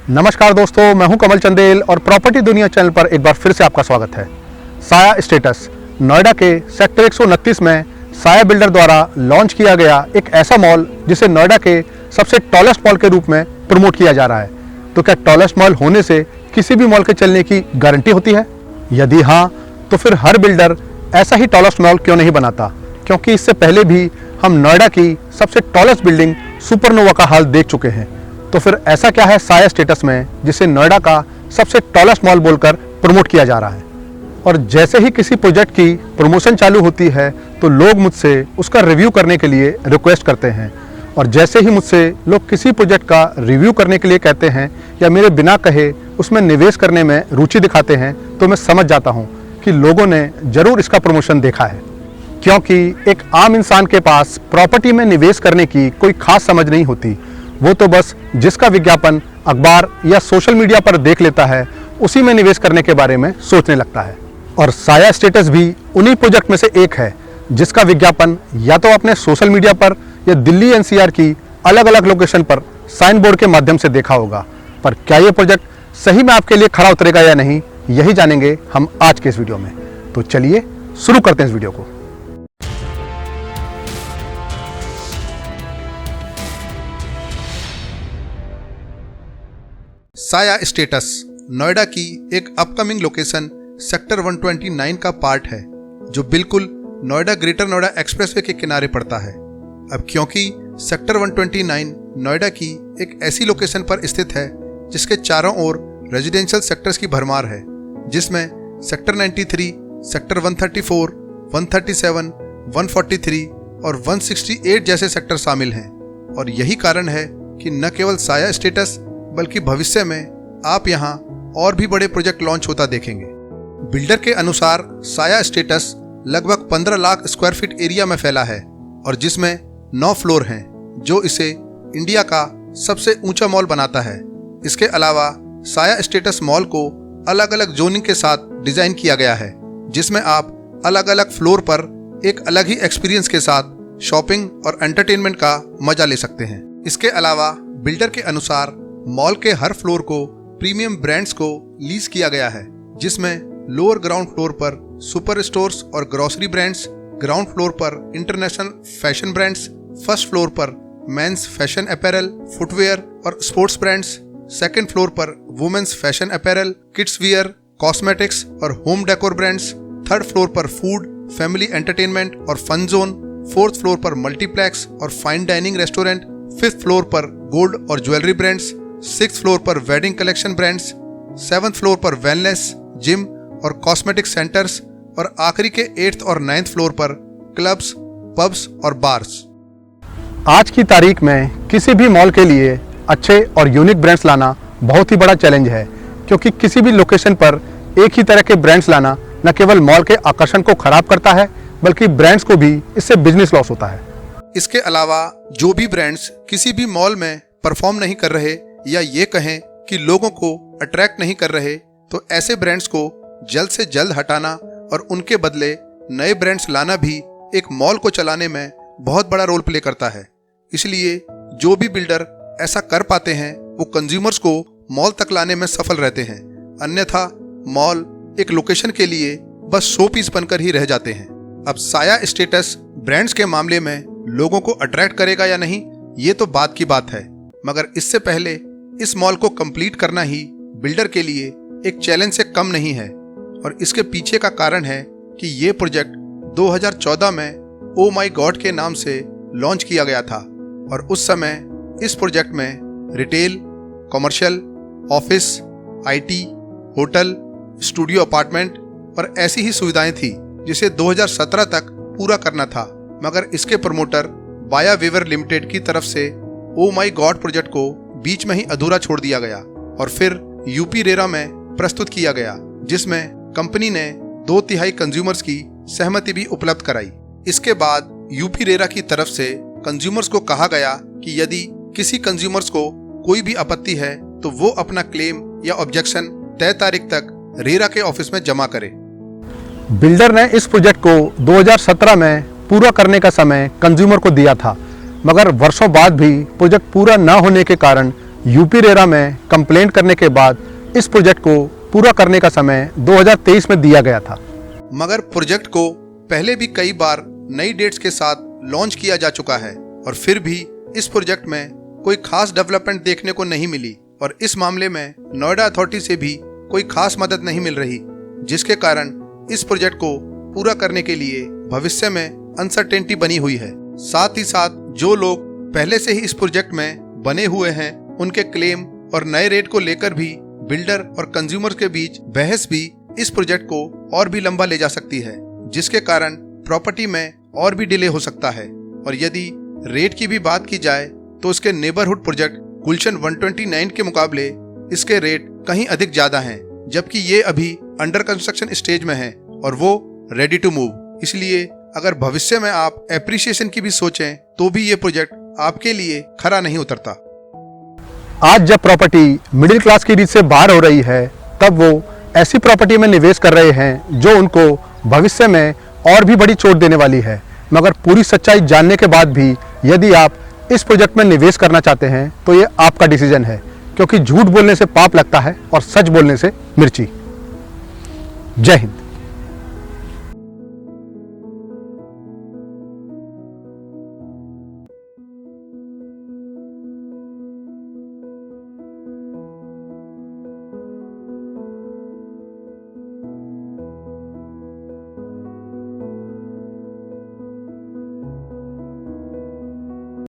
नमस्कार दोस्तों, मैं हूं कमल चंदेल और प्रॉपर्टी दुनिया चैनल पर एक बार फिर से आपका स्वागत है। साया स्टेटस नोएडा के सेक्टर 129 में साया बिल्डर द्वारा लॉन्च किया गया एक ऐसा मॉल जिसे नोएडा के सबसे टॉलेस्ट मॉल के रूप में प्रमोट किया जा रहा है। तो क्या टॉलेस्ट मॉल होने से किसी भी मॉल के चलने की गारंटी होती है? यदि हाँ, तो फिर हर बिल्डर ऐसा ही टॉलेस्ट मॉल क्यों नहीं बनाता? क्योंकि इससे पहले भी हम नोएडा की सबसे टॉलेस्ट बिल्डिंग सुपरनोवा का हाल देख चुके हैं। तो फिर ऐसा क्या है साया स्टेटस में जिसे नोएडा का सबसे टॉलेस्ट मॉल बोलकर प्रमोट किया जा रहा है? और जैसे ही किसी प्रोजेक्ट की प्रमोशन चालू होती है तो लोग मुझसे उसका रिव्यू करने के लिए रिक्वेस्ट करते हैं, और जैसे ही मुझसे लोग किसी प्रोजेक्ट का रिव्यू करने के लिए कहते हैं या मेरे बिना कहे उसमें निवेश करने में रुचि दिखाते हैं, तो मैं समझ जाता हूँ कि लोगों ने ज़रूर इसका प्रमोशन देखा है। क्योंकि एक आम इंसान के पास प्रॉपर्टी में निवेश करने की कोई खास समझ नहीं होती। वो तो बस जिसका विज्ञापन अखबार या सोशल मीडिया पर देख लेता है उसी में निवेश करने के बारे में सोचने लगता है। और साया स्टेटस भी उन्हीं प्रोजेक्ट में से एक है जिसका विज्ञापन या तो आपने सोशल मीडिया पर या दिल्ली एनसीआर की अलग अलग लोकेशन पर साइन बोर्ड के माध्यम से देखा होगा। पर क्या ये प्रोजेक्ट सही में आपके लिए खरा उतरेगा या नहीं, यही जानेंगे हम आज के इस वीडियो में। तो चलिए शुरू करते हैं इस वीडियो को। साया स्टेटस नोएडा की एक अपकमिंग लोकेशन सेक्टर 129 का पार्ट है, जो बिल्कुल नोएडा ग्रेटर नोएडा एक्सप्रेसवे के किनारे पड़ता है। अब क्योंकि सेक्टर 129 नोएडा की एक ऐसी लोकेशन पर स्थित है जिसके चारों ओर रेजिडेंशियल सेक्टर्स की भरमार है, जिसमें सेक्टर 93, सेक्टर 134, 137, 143 और 168 जैसे सेक्टर शामिल हैं। और यही कारण है कि न केवल साया स्टेटस बल्कि भविष्य में आप यहाँ और भी बड़े प्रोजेक्ट लॉन्च होता देखेंगे। बिल्डर के अनुसार साया स्टेटस लगभग 15 लाख स्क्वायर फीट एरिया में फैला है और जिसमें 9 फ्लोर हैं, जो इसे इंडिया का सबसे ऊंचा मॉल बनाता है। इसके अलावा साया स्टेटस मॉल को अलग अलग जोनिंग के साथ डिजाइन किया गया है, जिसमें आप अलग अलग फ्लोर पर एक अलग ही एक्सपीरियंस के साथ शॉपिंग और एंटरटेनमेंट का मजा ले सकते हैं। इसके अलावा बिल्डर के अनुसार मॉल के हर फ्लोर को प्रीमियम ब्रांड्स को लीज किया गया है, जिसमें लोअर ग्राउंड फ्लोर पर सुपर स्टोर्स और ग्रोसरी ब्रांड्स, ग्राउंड फ्लोर पर international fashion brands, first floor पर मेंस फैशन अपैरल, फुटवेयर और स्पोर्ट्स ब्रांड्स, सेकंड फ्लोर पर women's fashion apparel, kids wear, cosmetics और home decor brands, third floor पर food, family entertainment और fun zone, fourth floor पर multiplex और fine dining restaurant, fifth floor पर gold और jewellery brands, sixth floor पर wedding collection brands, seventh floor पर wellness, gym और कॉस्मेटिक सेंटर्स और आखिरी के 8th और 9th फ्लोर पर क्लब्स, पब्स और बार्स। आज की तारीख में किसी भी मॉल के लिए अच्छे और यूनिक ब्रांड्स लाना बहुत ही बड़ा चैलेंज है, क्योंकि किसी भी लोकेशन पर एक ही तरह के ब्रांड्स लाना न केवल मॉल के आकर्षण को खराब करता है बल्कि ब्रांड्स को भी इससे बिजनेस लॉस होता है। इसके अलावा जो भी ब्रांड्स किसी भी मॉल में परफॉर्म नहीं कर रहे या ये कहें कि लोगों को अट्रैक्ट नहीं कर रहे, तो ऐसे ब्रांड्स को जल्द से जल्द हटाना और उनके बदले नए ब्रांड्स लाना भी एक मॉल को चलाने में बहुत बड़ा रोल प्ले करता है। इसलिए जो भी बिल्डर ऐसा कर पाते हैं वो कंज्यूमर्स को मॉल तक लाने में सफल रहते हैं, अन्यथा मॉल एक लोकेशन के लिए बस शो पीस बनकर ही रह जाते हैं। अब साया स्टेटस ब्रांड्स के मामले में लोगों को अट्रैक्ट करेगा या नहीं, ये तो बात की बात है, मगर इससे पहले इस मॉल को कंप्लीट करना ही बिल्डर के लिए एक चैलेंज से कम नहीं है। और इसके पीछे का कारण है कि ये प्रोजेक्ट 2014 में ओ माई गॉड के नाम से लॉन्च किया गया था, और उस समय इस प्रोजेक्ट में retail, commercial, office, IT, hotel, studio apartment और ऐसी ही सुविधाएं थी जिसे 2017 तक पूरा करना था। मगर इसके प्रमोटर बाया वेवर लिमिटेड की तरफ से ओ माई गॉड प्रोजेक्ट को बीच में ही अधूरा छोड़ दिया गया और फिर यूपी रेरा में प्रस्तुत किया गया, जिसमें कंपनी ने 2/3 कंज्यूमर्स की सहमति भी उपलब्ध कराई। इसके बाद यूपी रेरा की तरफ से कंज्यूमर्स को कहा गया कि यदि किसी कंज्यूमर्स को कोई भी आपत्ति है तो वो अपना क्लेम या ऑब्जेक्शन तय तारीख तक रेरा के ऑफिस में जमा करे। बिल्डर ने इस प्रोजेक्ट को 2017 में पूरा करने का समय कंज्यूमर को दिया था, मगर वर्षों बाद भी प्रोजेक्ट पूरा न होने के कारण यूपी रेरा में कंप्लेंट करने के बाद इस प्रोजेक्ट को पूरा करने का समय 2023 में दिया गया था। मगर प्रोजेक्ट को पहले भी कई बार नई डेट्स के साथ लॉन्च किया जा चुका है और फिर भी इस प्रोजेक्ट में कोई खास डेवलपमेंट देखने को नहीं मिली और इस मामले में नोएडा अथॉरिटी से भी कोई खास मदद नहीं मिल रही, जिसके कारण इस प्रोजेक्ट को पूरा करने के लिए भविष्य में अनसर्टेनिटी बनी हुई है। साथ ही साथ जो लोग पहले से ही इस प्रोजेक्ट में बने हुए हैं उनके क्लेम और नए रेट को लेकर भी बिल्डर और कंज्यूमर के बीच बहस भी इस प्रोजेक्ट को और भी लंबा ले जा सकती है, जिसके कारण प्रॉपर्टी में और भी डिले हो सकता है। और यदि रेट की भी बात की जाए तो उसके नेबरहुड प्रोजेक्ट गुलशन 129 के मुकाबले इसके रेट कहीं अधिक ज्यादा हैं, जबकि ये अभी अंडर कंस्ट्रक्शन स्टेज में है और वो रेडी टू मूव। इसलिए अगर भविष्य में आप एप्रिसिएशन की भी सोचें तो भी ये प्रोजेक्ट आपके लिए खरा नहीं उतरता। आज जब प्रॉपर्टी मिडिल क्लास की रीच से बाहर हो रही है, तब वो ऐसी प्रॉपर्टी में निवेश कर रहे हैं जो उनको भविष्य में और भी बड़ी चोट देने वाली है। मगर पूरी सच्चाई जानने के बाद भी यदि आप इस प्रोजेक्ट में निवेश करना चाहते हैं तो ये आपका डिसीजन है, क्योंकि झूठ बोलने से पाप लगता है और सच बोलने से मिर्ची। जय हिंद।